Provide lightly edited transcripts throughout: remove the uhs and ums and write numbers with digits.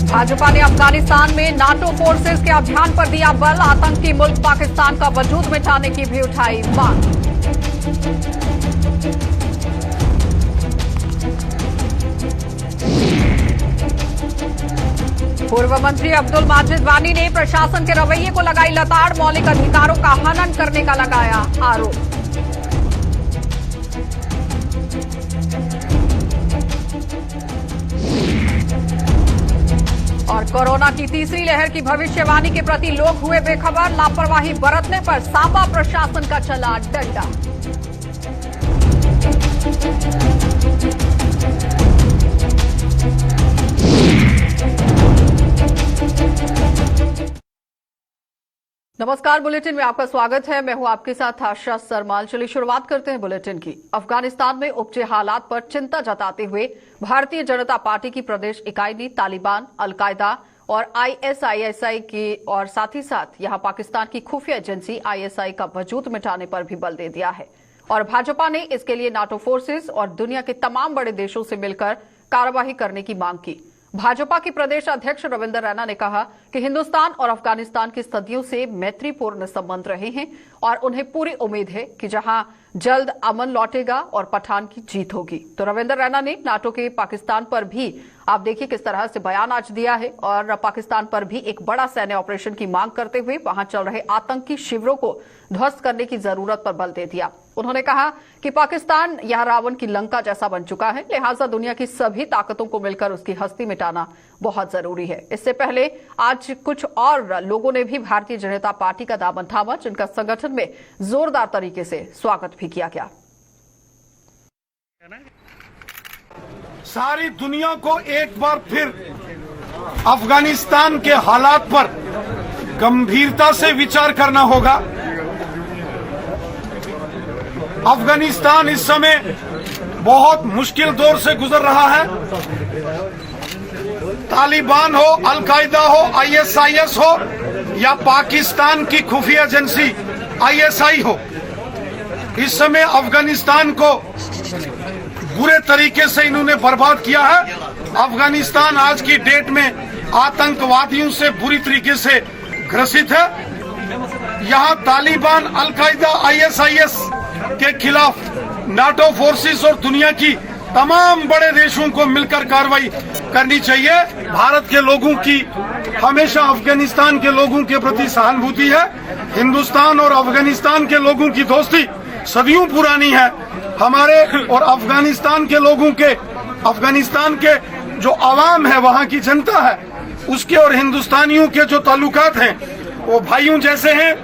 भाजपा ने अफगानिस्तान में NATO forces के अभियान पर दिया बल। आतंकी मुल्क पाकिस्तान का वजूद मिटाने की भी उठाई मांग। पूर्व मंत्री अब्दुल माजिद वानी ने प्रशासन के रवैये को लगाई लताड़। मौलिक अधिकारों का हनन करने का लगाया आरोप। और कोरोना की तीसरी लहर की भविष्यवाणी के प्रति लोग हुए बेखबर। लापरवाही बरतने पर सांबा प्रशासन का चला डंडा। नमस्कार, बुलेटिन में आपका स्वागत है। मैं हूं आपके साथ आशा सरमाल। चलिए शुरुआत करते हैं बुलेटिन की। अफगानिस्तान में उपजे हालात पर चिंता जताते हुए भारतीय जनता पार्टी की प्रदेश इकाई ने तालिबान, अलकायदा और आईएसआईएसआई की और साथ ही साथ यहां पाकिस्तान की खुफिया एजेंसी आईएसआई का वजूद मिटाने पर भी बल दे दिया है। और भाजपा ने इसके लिए नाटो फोर्सेस और दुनिया के तमाम बड़े देशों से मिलकर कार्यवाही करने की मांग की। भाजपा के प्रदेश अध्यक्ष रविंद्र रैना ने कहा कि हिंदुस्तान और अफगानिस्तान की सदियों से मैत्रीपूर्ण संबंध रहे हैं और उन्हें पूरी उम्मीद है कि जहां जल्द अमन लौटेगा और पठान की जीत होगी। तो रविंद्र रैना ने नाटो के पाकिस्तान पर भी आप देखिए किस तरह से बयान आज दिया है और पाकिस्तान पर भी एक बड़ा सैन्य ऑपरेशन की मांग करते हुए वहां चल रहे आतंकी शिविरों को ध्वस्त करने की जरूरत पर बल दे दिया। उन्होंने कहा कि पाकिस्तान यह रावण की लंका जैसा बन चुका है, लिहाजा दुनिया की सभी ताकतों को मिलकर उसकी हस्ती मिटाना बहुत जरूरी है। इससे पहले आज कुछ और लोगों ने भी भारतीय जनता पार्टी का दामन थामा, जिनका संगठन में जोरदार तरीके से स्वागत भी किया गया। सारी दुनिया को एक बार फिर अफगानिस्तान के हालात पर गंभीरता से विचार करना होगा। अफगानिस्तान इस समय बहुत मुश्किल दौर से गुजर रहा है। तालिबान हो, अलकायदा हो, आईएसआईएस हो या पाकिस्तान की खुफिया एजेंसी आईएसआई हो, इस समय अफगानिस्तान को बुरे तरीके से इन्होंने बर्बाद किया है। अफगानिस्तान आज की डेट में आतंकवादियों से बुरी तरीके से ग्रसित है। यहाँ तालिबान, अलकायदा, आईएसआईएस के खिलाफ नाटो फोर्सेस और दुनिया की तमाम बड़े देशों को मिलकर कार्रवाई करनी चाहिए। भारत के लोगों की हमेशा अफगानिस्तान के लोगों के प्रति सहानुभूति है। हिंदुस्तान और अफगानिस्तान के लोगों की दोस्ती सदियों पुरानी है। हमारे और अफगानिस्तान के लोगों के, अफगानिस्तान के जो आवाम है, वहाँ की जनता है, उसके और हिंदुस्तानियों के जो ताल्लुकात हैं वो भाइयों जैसे हैं,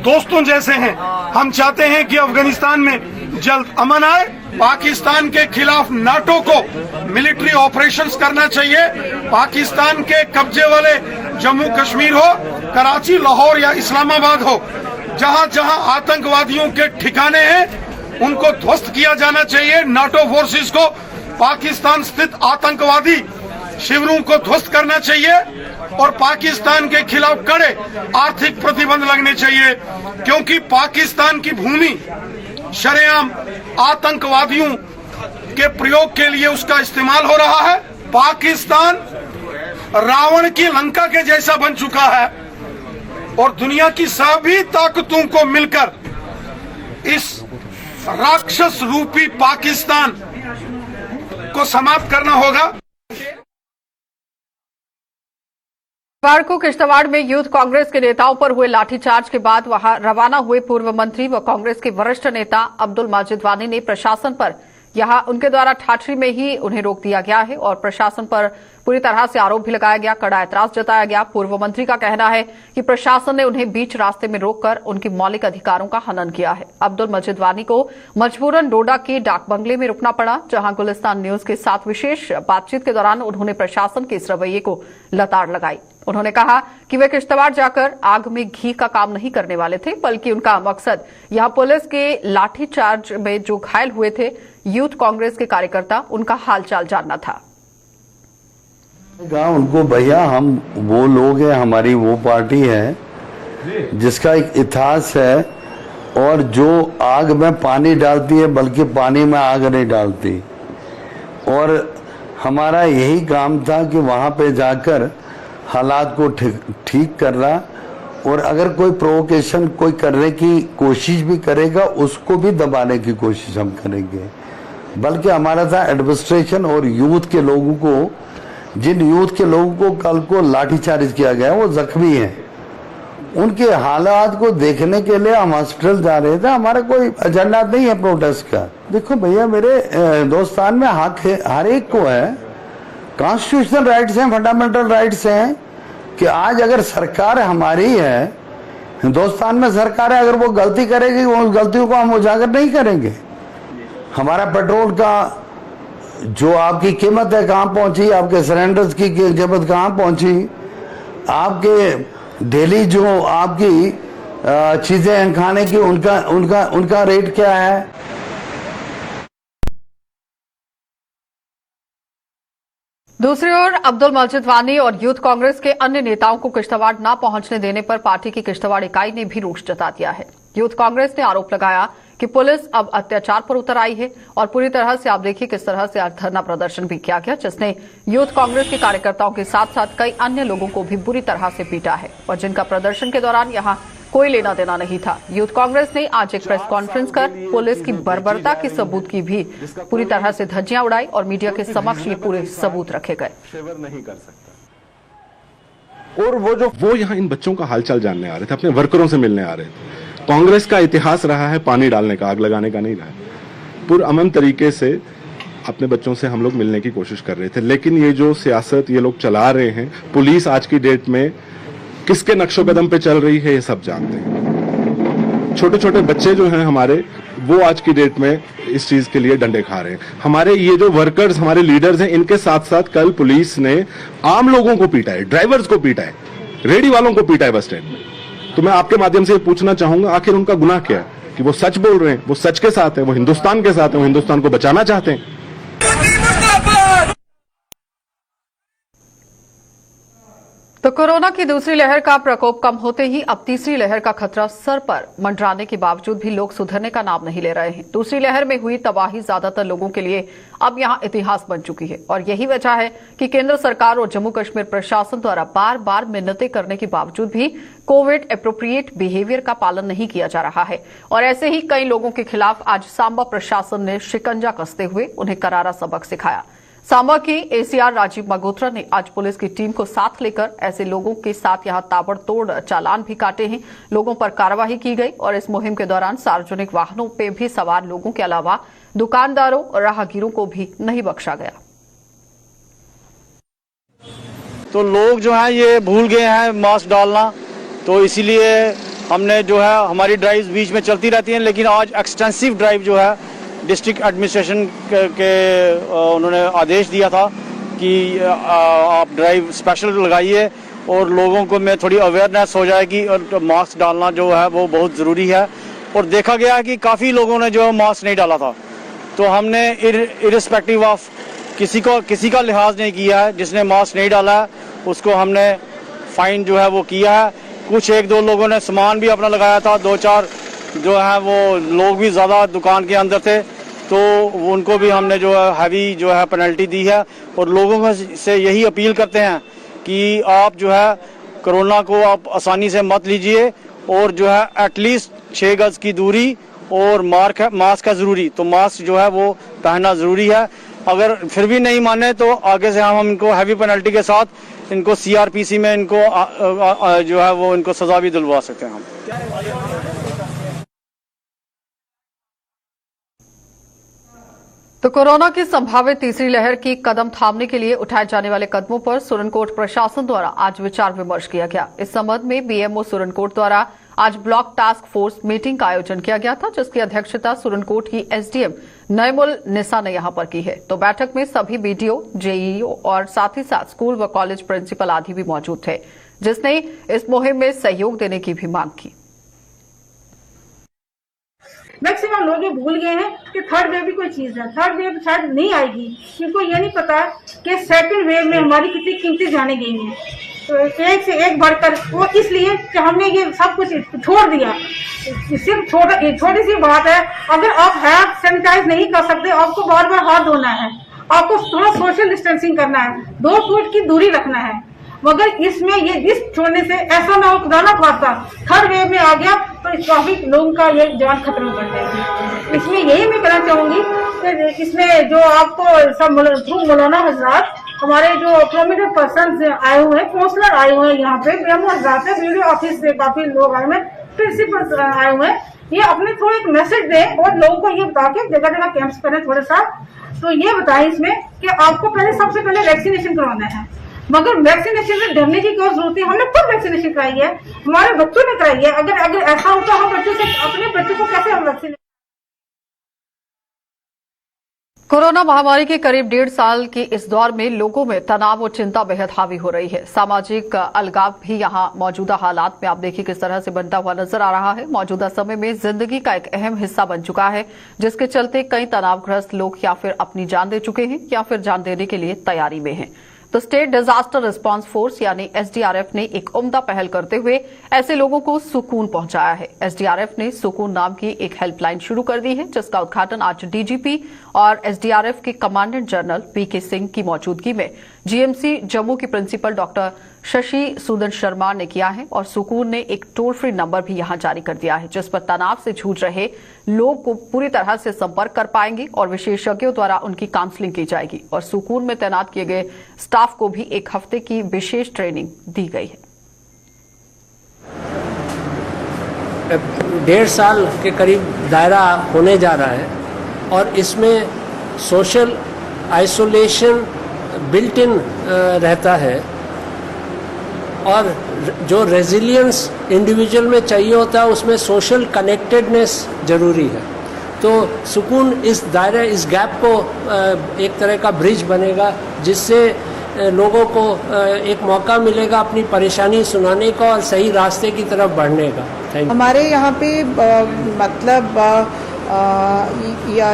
दोस्तों जैसे हैं। हम चाहते हैं कि अफगानिस्तान में जल्द अमन आए। पाकिस्तान के खिलाफ नाटो को मिलिट्री ऑपरेशंस करना चाहिए। पाकिस्तान के कब्जे वाले जम्मू कश्मीर हो, कराची, लाहौर या इस्लामाबाद हो, जहां जहां आतंकवादियों के ठिकाने हैं उनको ध्वस्त किया जाना चाहिए। नाटो फोर्सेस को पाकिस्तान स्थित आतंकवादी शिविरों को ध्वस्त करना चाहिए और पाकिस्तान के खिलाफ कड़े आर्थिक प्रतिबंध लगने चाहिए, क्योंकि पाकिस्तान की भूमि शरेआम आतंकवादियों के प्रयोग के लिए उसका इस्तेमाल हो रहा है। पाकिस्तान रावण की लंका के जैसा बन चुका है और दुनिया की सभी ताकतों को मिलकर इस राक्षस रूपी पाकिस्तान को समाप्त करना होगा। बुधवार को किश्तवाड़ में यूथ कांग्रेस के नेताओं पर हुए लाठीचार्ज के बाद वहां रवाना हुए पूर्व मंत्री व कांग्रेस के वरिष्ठ नेता अब्दुल माजिद वानी ने प्रशासन पर यहां उनके द्वारा ठाठरी में ही उन्हें रोक दिया गया है और प्रशासन पर पूरी तरह से आरोप भी लगाया गया, कड़ा ऐतराज जताया गया। पूर्व मंत्री का कहना है कि प्रशासन ने उन्हें बीच रास्ते में रोककर उनके मौलिक अधिकारों का हनन किया है। अब्दुल मजीद वानी को मजबूरन डोडा के डाक बंगले में रुकना पड़ा, जहां गुलिस्तान न्यूज के साथ विशेष बातचीत के दौरान उन्होंने प्रशासन के इस रवैये को लताड़ लगाई। उन्होंने कहा कि वे किश्तवाड़ जाकर आग में घी का काम नहीं करने वाले थे, बल्कि उनका मकसद यहां पुलिस के लाठीचार्ज में जो घायल हुए थे यूथ कांग्रेस के कार्यकर्ता, उनका हालचाल जानना था। उनको भैया हम वो लोग हैं, हमारी वो पार्टी है जिसका एक इतिहास है और जो आग में पानी डालती है बल्कि पानी में आग नहीं डालती। और हमारा यही काम था कि वहाँ पे जाकर हालात को ठीक कर रहा, और अगर कोई प्रोवोकेशन कोई करने की कोशिश भी करेगा उसको भी दबाने की कोशिश हम करेंगे। बल्कि हमारा था एडमिनिस्ट्रेशन और यूथ के लोगों को, जिन यूथ के लोगों को कल को लाठीचार्ज किया गया वो जख्मी हैं, उनके हालात को देखने के लिए हम हॉस्पिटल जा रहे थे। हमारा कोई एजेंडा नहीं है प्रोटेस्ट का। देखो भैया, मेरे हिंदुस्तान में हक है, हर एक को है, कॉन्स्टिट्यूशनल राइट्स हैं, फंडामेंटल राइट्स हैं कि आज अगर सरकार हमारी है, हिंदुस्तान में सरकार है, अगर वो गलती करेगी उस गलतियों को हम उजागर नहीं करेंगे। हमारा पेट्रोल का जो आपकी कीमत है कहाँ पहुंची, आपके सिलेंडर्स की कीमत कहाँ पहुंची, आपके डेली जो आपकी चीजें हैं खाने की उनका रेट क्या है। दूसरी ओर अब्दुल मजीद वानी और यूथ कांग्रेस के अन्य नेताओं को किश्तवाड़ न पहुंचने देने पर पार्टी की किश्तवाड़ इकाई ने भी रोष जता दिया है। यूथ कांग्रेस ने आरोप लगाया कि पुलिस अब अत्याचार पर उतर आई है और पूरी तरह से आप देखिए किस तरह से आज धरना प्रदर्शन भी किया गया, जिसने यूथ कांग्रेस के कार्यकर्ताओं के साथ साथ कई अन्य लोगों को भी बुरी तरह से पीटा है और जिनका प्रदर्शन के दौरान यहां कोई लेना देना नहीं था। यूथ कांग्रेस ने आज एक प्रेस कॉन्फ्रेंस कर पुलिस की बर्बरता के सबूत की भी पूरी तरह से धज्जियां उड़ाई और मीडिया के समक्ष ये पूरे सबूत रखे गए। और वो यहाँ इन बच्चों का हालचाल जानने आ रहे थे, अपने वर्करों से मिलने आ रहे थे। कांग्रेस का इतिहास रहा है पानी डालने का, आग लगाने का नहीं रहा है। पुरअमन तरीके से अपने बच्चों से हम लोग मिलने की कोशिश कर रहे थे, लेकिन ये जो सियासत ये लोग चला रहे हैं, पुलिस आज की डेट में किसके नक्शो कदम पे चल रही है ये सब जानते हैं। छोटे छोटे बच्चे जो हैं हमारे, वो आज की डेट में इस चीज के लिए डंडे खा रहे हैं। हमारे ये जो वर्कर्स, हमारे लीडर्स हैं, इनके साथ साथ कल पुलिस ने आम लोगों को पीटा है, ड्राइवर्स को पीटा है, रेडी वालों को पीटा है बस स्टैंड में। तो मैं आपके माध्यम से पूछना चाहूंगा, आखिर उनका गुनाह क्या है कि वो सच बोल रहे हैं, वो सच के साथ है, वो हिंदुस्तान के साथ है, वो हिंदुस्तान को बचाना चाहते हैं। तो कोरोना की दूसरी लहर का प्रकोप कम होते ही अब तीसरी लहर का खतरा सर पर मंडराने के बावजूद भी लोग सुधरने का नाम नहीं ले रहे हैं। दूसरी लहर में हुई तबाही ज्यादातर लोगों के लिए अब यहां इतिहास बन चुकी है और यही वजह है कि केंद्र सरकार और जम्मू कश्मीर प्रशासन द्वारा बार बार मिन्नतें करने के बावजूद भी कोविड एप्रोप्रिएट बिहेवियर का पालन नहीं किया जा रहा है। और ऐसे ही कई लोगों के खिलाफ आज सांबा प्रशासन ने शिकंजा कसते हुए उन्हें करारा सबक सिखाया। सांबा की एसीआर राजीव मगोत्रा ने आज पुलिस की टीम को साथ लेकर ऐसे लोगों के साथ यहां ताबड़तोड़ चालान भी काटे हैं। लोगों पर कार्रवाई की गई और इस मुहिम के दौरान सार्वजनिक वाहनों पे भी सवार लोगों के अलावा दुकानदारों और राहगीरों को भी नहीं बख्शा गया। तो लोग जो है ये भूल गए हैं मास्क डालना, तो इसीलिए हमने जो है हमारी ड्राइव बीच में चलती रहती हैं, लेकिन आज एक्सटेंसिव ड्राइव जो है डिस्ट्रिक्ट एडमिनिस्ट्रेशन के उन्होंने आदेश दिया था कि आप ड्राइव स्पेशल लगाइए और लोगों को में थोड़ी अवेयरनेस हो जाएगी और मास्क डालना जो है वो बहुत ज़रूरी है। और देखा गया है कि काफ़ी लोगों ने जो मास्क नहीं डाला था, तो हमने इरिस्पेक्टिव ऑफ किसी का लिहाज नहीं किया है। जिसने मास्क नहीं डाला है उसको हमने फाइन जो है वो किया है। कुछ एक दो लोगों ने सामान भी अपना लगाया था, दो चार जो है वो लोग भी ज़्यादा दुकान के अंदर थे, तो उनको भी हमने जो है हैवी जो है पेनल्टी दी है। और लोगों से यही अपील करते हैं कि आप जो है कोरोना को आप आसानी से मत लीजिए और जो है एटलीस्ट 6 गज की दूरी और मास्क है ज़रूरी, तो मास्क जो है वो पहनना ज़रूरी है। अगर फिर भी नहीं माने तो आगे से हम इनको हैवी पेनल्टी के साथ इनको CRPC में इनको जो है वो इनको सजा भी दिलवा सकते हैं हम। तो कोरोना की संभावित तीसरी लहर की कदम थामने के लिए उठाए जाने वाले कदमों पर सुरनकोट प्रशासन द्वारा आज विचार विमर्श किया गया। इस संबंध में BMO सुरनकोट द्वारा आज ब्लॉक टास्क फोर्स मीटिंग का आयोजन किया गया था, जिसकी अध्यक्षता सुरनकोट की SDM नईमुल निसा ने यहां पर की है। तो बैठक में सभी BDO, JEO और साथ ही साथ स्कूल व कॉलेज प्रिंसिपल आदि भी मौजूद थे, जिसने इस मुहिम में सहयोग देने की भी मांग की। मैक्सिमम लोग ये भूल गए हैं कि थर्ड वेव भी कोई चीज है। थर्ड वेव शायद नहीं आएगी, क्योंकि ये नहीं पता कि सेकंड वेव में हमारी कितनी कीमती जाने गई हैं। तो एक से एक बढ़कर वो इसलिए कि हमने ये सब कुछ छोड़ दिया। सिर्फ छोटी सी बात है, अगर आप हाथ सैनिटाइज नहीं कर सकते, आपको बार बार हाथ धोना है, आपको थोड़ा सोशल डिस्टेंसिंग करना है, 2 फुट की दूरी रखना है। मगर इसमें ये लिस्ट छोड़ने से ऐसा ना हो, खुदा ना खास्ता थर्ड वेव में आ गया तो काफी लोगों का ये जान खतरे में पड़ जाएगी। इसमें यही मैं कहना चाहूंगी कि इसमें जो आपको सब मौलाना हजरात, हमारे जो प्रोमिनेंट पर्सन आए हुए हैं, काउंसलर आए हुए हैं, यहाँ पे BMO हजरात है, वीडियो ऑफिस से काफी लोग आए हुए हैं, प्रिंसिपल आए हुए हैं, ये अपने थोड़े एक मैसेज दें और लोगों को ये बता के जगह जगह कैंप्स करें थोड़े सा। तो ये बताएं इसमें कि आपको पहले सबसे पहले वैक्सीनेशन करवाना है, मगर वैक्सीनेशन में डरने की कोई जरूरत है। हमने खुद वैक्सीनेशन कराई है, हमारे बच्चों ने कराई है। अगर ऐसा होता हम बच्चों से अपने बच्चों को कैसे हम वैक्सीन। कोरोना महामारी के करीब 1.5 साल के इस दौर में लोगों में तनाव और चिंता बेहद हावी हो रही है। सामाजिक अलगाव भी यहां मौजूदा हालात में आप देखिए किस तरह से बनता हुआ नजर आ रहा है। मौजूदा समय में जिंदगी का एक अहम हिस्सा बन चुका है, जिसके चलते कई तनावग्रस्त लोग या फिर अपनी जान दे चुके हैं या फिर जान देने के लिए तैयारी में हैं। तो स्टेट डिजास्टर रिस्पांस फोर्स यानी SDRF ने एक उम्दा पहल करते हुए ऐसे लोगों को सुकून पहुंचाया है। SDRF ने सुकून नाम की एक हेल्पलाइन शुरू कर दी है, जिसका उद्घाटन आज DGP और SDRF के कमांडेंट जनरल PK सिंह की मौजूदगी में GMC जम्मू की प्रिंसिपल डॉक्टर शशि सूदन शर्मा ने किया है। और सुकून ने एक टोल फ्री नंबर भी यहां जारी कर दिया है, जिस पर तनाव से जूझ रहे लोग को पूरी तरह से संपर्क कर पाएंगे और विशेषज्ञों द्वारा उनकी काउंसलिंग की जाएगी। और सुकून में तैनात किए गए स्टाफ को भी 1 हफ्ते की विशेष ट्रेनिंग दी गई है। 1.5 साल के करीब दायरा होने जा रहा है और इसमें सोशल आइसोलेशन बिल्ट इन रहता है और जो रेजिलियंस इंडिविजुअल में चाहिए होता है उसमें सोशल कनेक्टेडनेस ज़रूरी है। तो सुकून इस दायरे, इस गैप को एक तरह का ब्रिज बनेगा, जिससे लोगों को एक मौका मिलेगा अपनी परेशानी सुनाने का और सही रास्ते की तरफ बढ़ने का। Thank you. हमारे यहाँ पे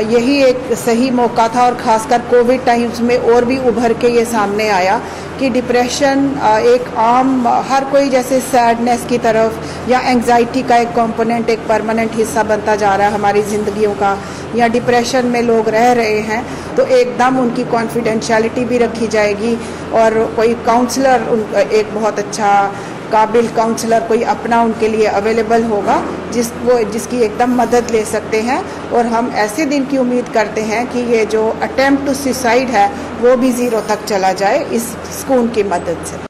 यही एक सही मौका था और ख़ासकर कोविड टाइम्स में और भी उभर के ये सामने आया कि डिप्रेशन एक आम, हर कोई जैसे सैडनेस की तरफ या एंग्जाइटी का एक कंपोनेंट, एक परमानेंट हिस्सा बनता जा रहा है हमारी ज़िंदगियों का, या डिप्रेशन में लोग रह रहे हैं तो एकदम उनकी कॉन्फिडेंशियलिटी भी रखी जाएगी और कोई काउंसलर, एक बहुत अच्छा काबिल काउंसलर कोई अपना उनके लिए अवेलेबल होगा जिसकी एकदम मदद ले सकते हैं। और हम ऐसे दिन की उम्मीद करते हैं कि ये जो अटेम्प्ट टू सुसाइड है वो भी 0 तक चला जाए इस सुकून की मदद से।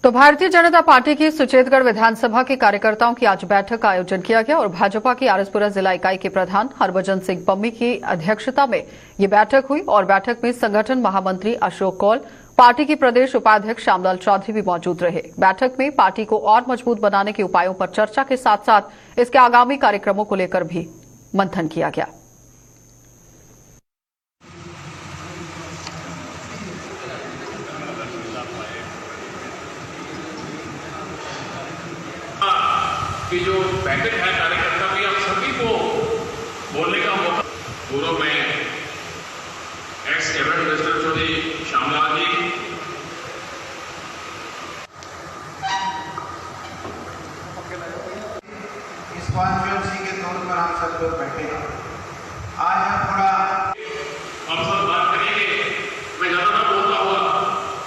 तो भारतीय जनता पार्टी की सुचेतगढ़ विधानसभा के कार्यकर्ताओं की आज बैठक का आयोजन किया गया और भाजपा की आरएसपुरा जिला इकाई के प्रधान हरभजन सिंह पम्मी की अध्यक्षता में ये बैठक हुई। और बैठक में संगठन महामंत्री अशोक कौल, पार्टी की प्रदेश उपाध्यक्ष श्यामलाल चौधरी भी मौजूद रहे। बैठक में पार्टी को और मजबूत बनाने के उपायों पर चर्चा के साथ साथ इसके आगामी कार्यक्रमों को लेकर भी मंथन किया गया। कि जो बैठक है कार्यकर्ता की, आप सभी को बोलने का मौका। पूर्व में ex cabinet minister Chaudhary Shyamlal ji, इस कॉन्फ्रेंसी के तौर पर हम सब लोग बैठे हैं। आज हम थोड़ा हम सब बात करेंगे। मैं ज्यादा ना बोलता हुआ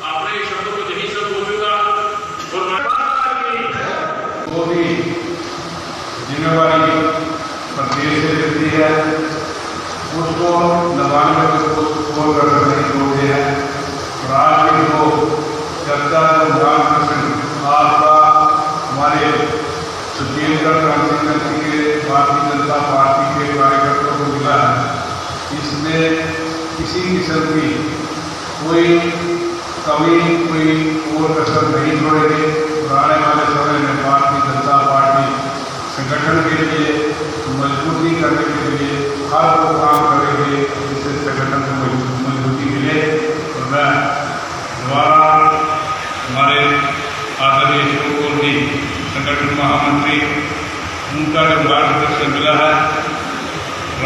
आपने इस शब्दों को यही सब बोलूंगा और वो भी जिम्मेवारी प्रदेश से मिलती है, उसको निभाने में कोई गड़बड़ नहीं होती है। और आज भी वो चर्चा आपका हमारे छत्तीसगढ़ क्रांति समिति के भारतीय जनता पार्टी के कार्यकर्ताओं को मिला है। इसमें किसी किस्म की कोई कमी, कोई और कसर नहीं छोड़ेगी और आने वाले समय में भारतीय जनता पार्टी संगठन के लिए मजबूती करने के लिए हर वो काम करेंगे जिससे संगठन को मजबूती मिले। और मैं दोबारा हमारे आदरणीय अशोक कौल जी, संगठन महामंत्री, उनका जो मार्गदर्शन मिला है,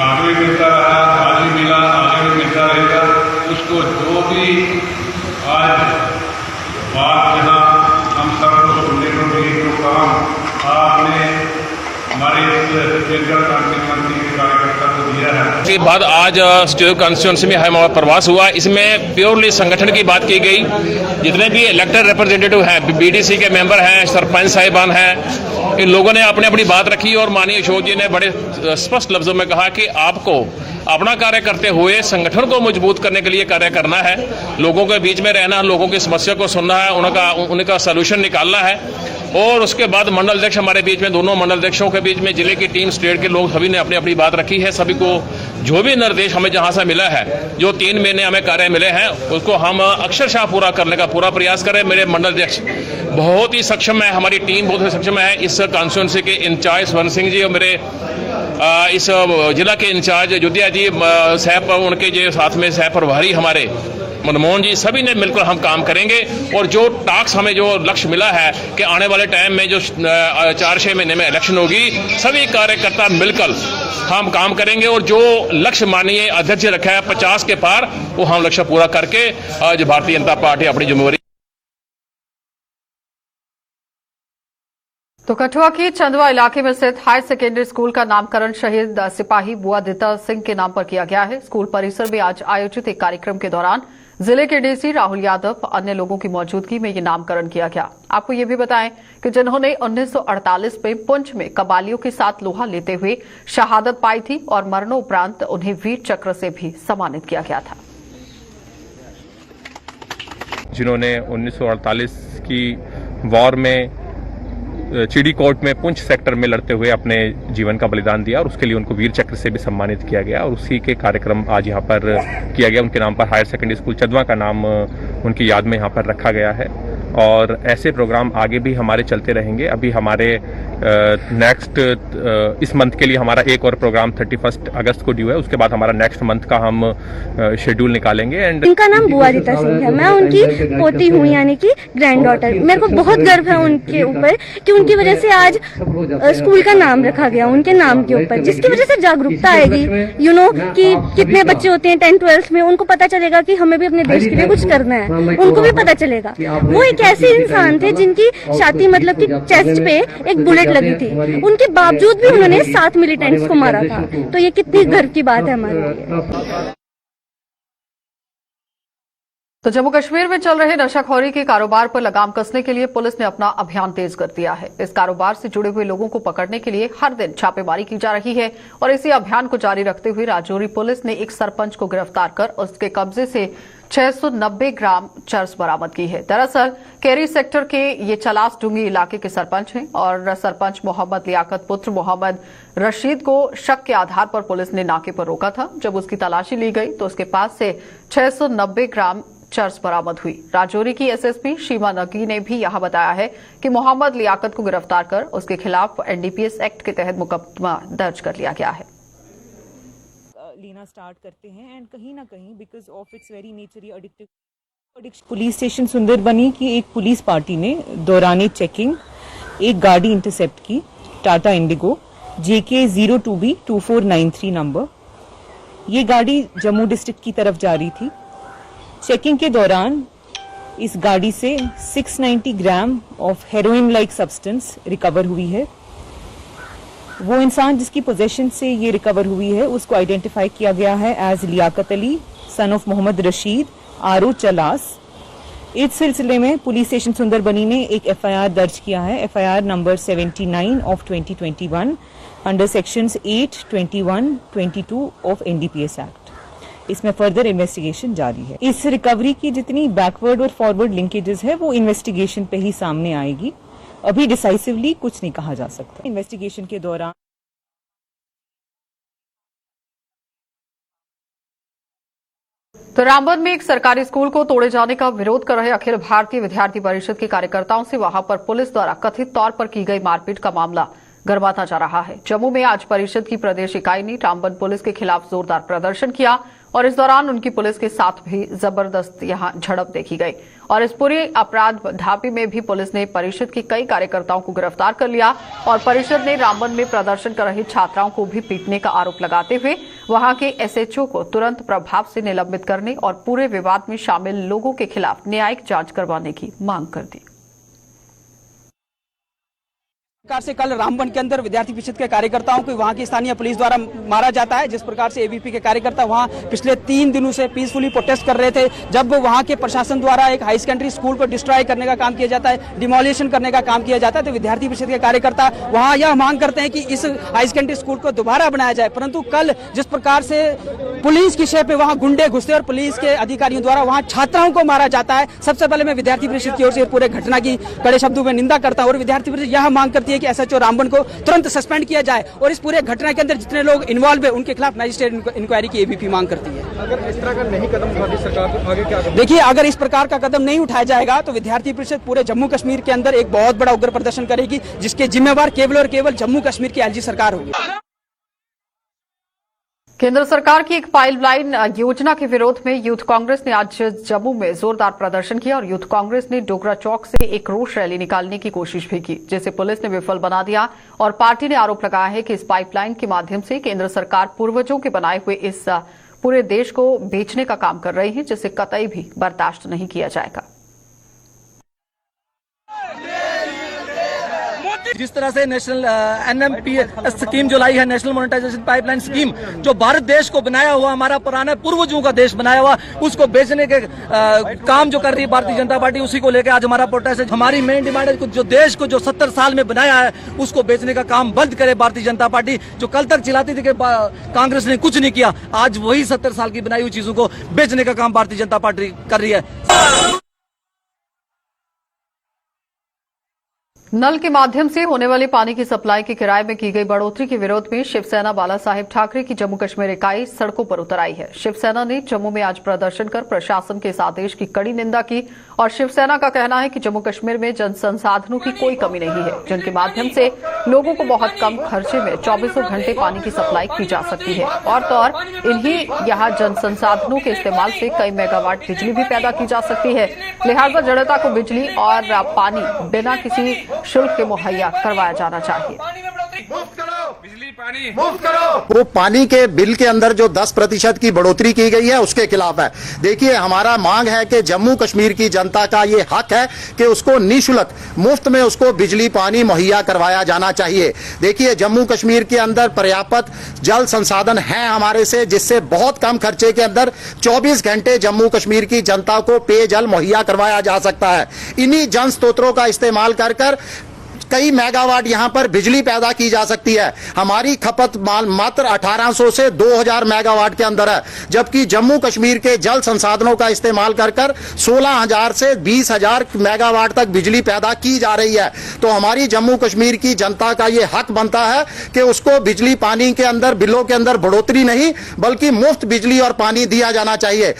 आगे भी मिलता रहा, आज भी मिला, आगे भी मिलता रहेगा। उसको जो भी आज बात जहाँ हम सबको सुनने को मिली, जो काम आपने हमारे छत्तीसगढ़ क्रांति समिति के कार्यकर्ता को दिया है। के बाद आज स्टेट कॉन्स्टिट्यूंसी में हमारा प्रवास हुआ। इसमें प्योरली संगठन की बात की गई। जितने भी इलेक्टेड रिप्रेजेंटेटिव हैं, बीडीसी के मेंबर हैं, सरपंच साहिबान हैं, इन लोगों ने अपनी अपनी बात रखी और माननीय अशोक जी ने बड़े स्पष्ट लफ्जों में कहा कि आपको अपना कार्य करते हुए संगठन को मजबूत करने के लिए कार्य करना है, लोगों के बीच में रहना, लोगों की समस्या को सुनना है, उनका सलूशन निकालना है। और उसके बाद मंडल अध्यक्ष हमारे बीच में, दोनों मंडल अध्यक्षों के बीच में जिले की टीम, स्टेट के लोग सभी ने अपनी अपनी बात रखी है। सभी को जो भी निर्देश हमें जहां से मिला है, जो 3 महीने हमें कार्य मिले हैं, उसको हम अक्षरशः पूरा करने का पूरा प्रयास करें। मेरे मंडल अध्यक्ष बहुत ही सक्षम है, हमारी टीम बहुत ही सक्षम है। इस कॉन्स्टिट्यूंसी के इंचार्ज स्वर्ण सिंह जी और मेरे इस जिला के इंचार्ज अयोध्या जी, उनके जो साथ में सह प्रभारी हमारे मनमोहन जी, सभी ने मिलकर हम काम करेंगे। और जो टास्क हमें जो लक्ष्य मिला है कि आने वाले टाइम में जो 4-6 महीने में इलेक्शन होगी, सभी कार्यकर्ता मिलकर हम काम करेंगे और जो लक्ष्य माननीय अध्यक्ष रखा है 50 के पार, वो हम लक्ष्य पूरा करके आज भारतीय जनता पार्टी अपनी जिम्मेवारी। तो कठुआ के चंदवा इलाके में स्थित हायर सेकेंडरी स्कूल का नामकरण शहीद सिपाही बुआदित्य सिंह के नाम पर किया गया है। स्कूल परिसर में आज आयोजित एक कार्यक्रम के दौरान जिले के डीसी राहुल यादव अन्य लोगों की मौजूदगी में ये नामकरण किया गया। आपको ये भी बताएं कि जिन्होंने 1948 में पुंछ में कबालियों के साथ लोहा लेते हुए शहादत पाई थी और मरणोपरांत उन्हें वीर चक्र से भी सम्मानित किया गया था। जिन्होंने 1948 की वॉर में चिड़ी कोट में पुंछ सेक्टर में लड़ते हुए अपने जीवन का बलिदान दिया और उसके लिए उनको वीर चक्र से भी सम्मानित किया गया और उसी के कार्यक्रम आज यहाँ पर किया गया। उनके नाम पर हायर सेकेंडरी स्कूल चंदवा का नाम उनकी याद में यहाँ पर रखा गया है और ऐसे प्रोग्राम आगे भी हमारे चलते रहेंगे। अभी हमारे नेक्स्ट इस मंथ के लिए हमारा एक और प्रोग्राम 31 अगस्त को ड्यू है, उसके बाद हमारा नेक्स्ट मंथ का हम शेड्यूल निकालेंगे। एंड इनका नाम बुआदित्य सिंह है, मैं उनकी पोती हूँ यानी कि ग्रैंड डॉटर। मेरे को बहुत गर्व है उनके ऊपर कि उनकी वजह से आज स्कूल का नाम रखा गया उनके नाम के ऊपर, जिसकी वजह से जागरूकता आएगी। कि कितने बच्चे होते हैं 10th-12th में, उनको पता चलेगा कि हमें भी अपने देश के लिए कुछ करना है, उनको भी पता चलेगा। वो एक ऐसे इंसान थे जिनकी छाती मतलब कि चेस्ट पे एक बुलेट लगी थी, उनके बावजूद भी उन्होंने 7 मिलिटेंट्स को मारा था। तो ये कितनी गर्व की बात है हमारे लिए। तो जम्मू कश्मीर में चल रहे नशाखोरी के कारोबार पर लगाम कसने के लिए पुलिस ने अपना अभियान तेज कर दिया है। इस कारोबार से जुड़े हुए लोगों को पकड़ने के लिए हर दिन छापेमारी की जा रही है और इसी अभियान को जारी रखते हुए राजौरी पुलिस ने एक सरपंच को गिरफ्तार कर उसके कब्जे से 690 ग्राम चरस बरामद की है। दरअसल केरी सेक्टर के ये चलास डूंगी इलाके के सरपंच हैं और सरपंच मोहम्मद लियाकत पुत्र मोहम्मद रशीद को शक के आधार पर पुलिस ने नाके पर रोका था। जब उसकी तलाशी ली गई तो उसके पास से 690 ग्राम चरस बरामद हुई। राजौरी की एसएसपी शीमा नकी ने भी यहां बताया है कि मोहम्मद लियाकत को गिरफ्तार कर उसके खिलाफ एनडीपीएस एक्ट के तहत मुकदमा दर्ज कर लिया गया है। लेना स्टार्ट करते हैं एंड कहीं ना कहीं because of its very nature addictive. Police station Sunderbani की एक पुलिस पार्टी ने दौरान चेकिंग एक गाड़ी इंटरसेप्ट की, Tata Indigo JK 02B 2493 number. ये गाड़ी जम्मू डिस्ट्रिक्ट की तरफ जा रही थी। चेकिंग के दौरान इस गाड़ी से 690 gram of heroin like substance recover हुई है। वो इंसान जिसकी पोजेशन से ये रिकवर हुई है उसको आइडेंटिफाई किया गया है as Liaquat Ali son of Mohammad Rashid RO Chalas. इस सिलसिले में पुलिस स्टेशन सुंदरबनी ने एक FIR दर्ज किया है, FIR number 79 of 2021 under sections 8, 21, 22 of NDPS act. इसमें फर्दर इन्वेस्टिगेशन जारी है। इस रिकवरी की जितनी बैकवर्ड और फॉरवर्ड लिंकेजेस है वो इन्वेस्टिगेशन पे ही सामने आएगी। अभी डिसाइसिवली कुछ नहीं कहा जा सकता। इन्वेस्टिगेशन के दौरान तो रामबन में एक सरकारी स्कूल को तोड़े जाने का विरोध कर रहे अखिल भारतीय विद्यार्थी परिषद के कार्यकर्ताओं से वहां पर पुलिस द्वारा कथित तौर पर की गई मारपीट का मामला गर्माता जा रहा है। जम्मू में आज परिषद की प्रदेश इकाई ने रामबन पुलिस के खिलाफ जोरदार प्रदर्शन किया और इस दौरान उनकी पुलिस के साथ भी जबरदस्त यहां झड़प देखी गई और इस पूरी अपराध ढापी में भी पुलिस ने परिषद के कई कार्यकर्ताओं को गिरफ्तार कर लिया और परिषद ने रामबन में प्रदर्शन कर रही छात्राओं को भी पीटने का आरोप लगाते हुए वहां के SHO को तुरंत प्रभाव से निलंबित करने और पूरे विवाद में शामिल लोगों के खिलाफ न्यायिक जांच करवाने की मांग कर दी। प्रकार से कल रामबन के अंदर विद्यार्थी परिषद के कार्यकर्ताओं को वहां की स्थानीय पुलिस द्वारा मारा जाता है, जिस प्रकार से एबीपी के कार्यकर्ता वहां पिछले 3 दिनों से पीसफुली प्रोटेस्ट कर रहे थे। जब वहां के प्रशासन द्वारा एक हाई सेकेंडरी स्कूल को डिस्ट्रॉय करने का काम किया जाता है, डिमोलिशन करने का काम किया जाता है, तो विद्यार्थी परिषद के कार्यकर्ता वहां यह मांग करते हैं कि इस हाई सेकेंडरी स्कूल को दोबारा बनाया जाए। परंतु कल जिस प्रकार से पुलिस की शय पे वहां गुंडे घुसते और पुलिस के अधिकारियों द्वारा वहां छात्राओं को मारा जाता है, सबसे पहले मैं विद्यार्थी परिषद की ओर से पूरे घटना की कड़े शब्दों में निंदा करता हूं और विद्यार्थी परिषद यह मांग करती है कि एसएचओ रामबन को तुरंत सस्पेंड किया जाए और इस पूरे घटना के अंदर जितने लोग इन्वॉल्व है उनके खिलाफ मजिस्ट्रेट इंक्वायरी की एबीपी मांग करती है। अगर इस तरह का नहीं कदम उठाती सरकार तो आगे क्या? देखिए, अगर इस प्रकार का कदम नहीं उठाया जाएगा तो विद्यार्थी परिषद पूरे जम्मू कश्मीर के अंदर एक बहुत बड़ा उग्र प्रदर्शन करेगी, जिसके जिम्मेवार केवल और केवल जम्मू कश्मीर की एलजी सरकार होगी। केंद्र सरकार की एक पाइपलाइन योजना के विरोध में यूथ कांग्रेस ने आज जम्मू में जोरदार प्रदर्शन किया और यूथ कांग्रेस ने डोगरा चौक से एक रोष रैली निकालने की कोशिश भी की, जिसे पुलिस ने विफल बना दिया और पार्टी ने आरोप लगाया है कि इस पाइपलाइन के माध्यम से केंद्र सरकार पूर्वजों के बनाए हुए इस पूरे देश को बेचने का काम कर रही है, जिसे कतई भी बर्दाश्त नहीं किया जाएगा। जिस तरह से नेशनल एनएमपी स्कीम जो लाई है, नेशनल मोनेटाइजेशन पाइपलाइन स्कीम, जो भारत देश को बनाया हुआ, हमारा पुराने पूर्वजों का देश बनाया हुआ, उसको बेचने के काम जो कर रही है भारतीय जनता पार्टी, उसी को लेकर आज हमारा प्रोटेस्ट है। हमारी मेन डिमांड है जो देश को जो 70 साल में बनाया है उसको बेचने का काम बंद करे भारतीय जनता पार्टी। जो कल तक चिल्लाती थी कि कांग्रेस ने कुछ नहीं किया, आज वही 70 साल की बनाई हुई चीजों को बेचने का काम भारतीय जनता पार्टी कर रही है। नल के माध्यम से होने वाले पानी की सप्लाई के किराए में की गई बढ़ोतरी के विरोध में शिवसेना बाला साहेब ठाकरे की जम्मू कश्मीर इकाई सड़कों पर उतर आई है। शिवसेना ने जम्मू में आज प्रदर्शन कर प्रशासन के इस आदेश की कड़ी निंदा की और शिवसेना का कहना है कि जम्मू कश्मीर में जन संसाधनों की कोई कमी नहीं है, जिनके माध्यम से लोगों को बहुत कम खर्चे में 24 घंटे पानी की सप्लाई की जा सकती है। और तो और इन्हीं यहाँ जन संसाधनों के इस्तेमाल से कई मेगावाट बिजली भी पैदा की जा सकती है। लिहाजा जनता को बिजली और पानी बिना किसी शुल्क के मुहैया करवाया जाना चाहिए। बिजली पानी मुफ्त करो। वो पानी के बिल के अंदर जो 10% की बढ़ोतरी की गई है उसके खिलाफ है। देखिए, हमारा मांग है कि जम्मू कश्मीर की जनता का ये हक है कि उसको निःशुल्क मुफ्त में उसको बिजली पानी मुहैया करवाया जाना चाहिए। देखिए, जम्मू कश्मीर के अंदर पर्याप्त जल संसाधन है हमारे से, जिससे बहुत कम खर्चे के अंदर 24 घंटे जम्मू कश्मीर की जनता को पेयजल मुहैया करवाया जा सकता है। इन्हीं जन स्रोतों का इस्तेमाल कर कई मेगावाट यहां पर बिजली पैदा की जा सकती है। हमारी खपत मात्र 1800 से 2000 मेगावाट के अंदर है, जबकि जम्मू कश्मीर के जल संसाधनों का इस्तेमाल कर 16000 से 20000 मेगावाट तक बिजली पैदा की जा रही है। तो हमारी जम्मू कश्मीर की जनता का यह हक बनता है कि उसको बिजली पानी के अंदर बिलों के अंदर बढ़ोतरी नहीं बल्कि मुफ्त बिजली और पानी दिया जाना चाहिए।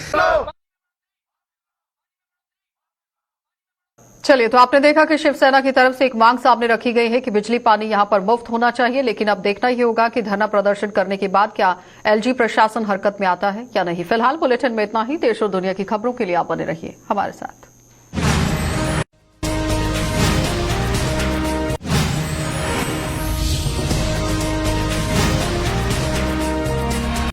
चलिए, तो आपने देखा कि शिवसेना की तरफ से एक मांग सामने रखी गई है कि बिजली पानी यहां पर मुफ्त होना चाहिए, लेकिन अब देखना ही होगा कि धरना प्रदर्शन करने के बाद क्या एलजी प्रशासन हरकत में आता है या नहीं। फिलहाल बुलेटिन में इतना ही। देश और दुनिया की खबरों के लिए आप बने रहिए हमारे साथ।